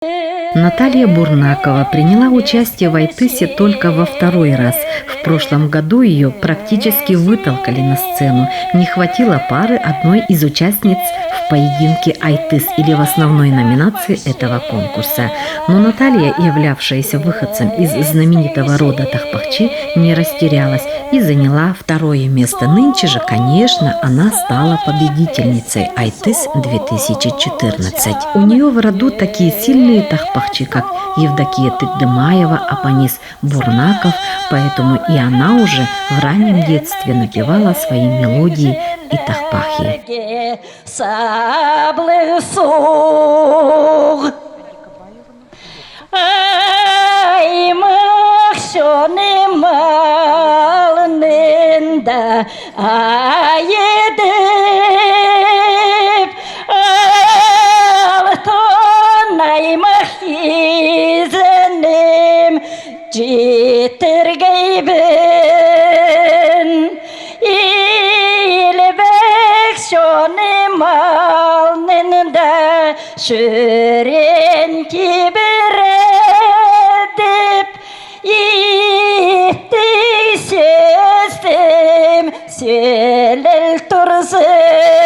Наталья Бурнакова приняла участие в Айтысе только во второй раз. В прошлом году ее практически вытолкали на сцену. Не хватило пары одной из участниц в поединке Айтыс или в основной номинации этого конкурса. Но Наталья, являвшаяся выходцем из знаменитого рода Тахпахчи, не растерялась и заняла второе место. Нынче же, конечно, она стала победительницей Айтыс 2014. У нее в роду такие сильные тахпахчи, как Евдокия Тыгдымаева, Апанис Бурнаков, поэтому и она уже в раннем детстве напевала свои мелодии и тахпахи. Şören kibredip yitti sözüm söyler tursun.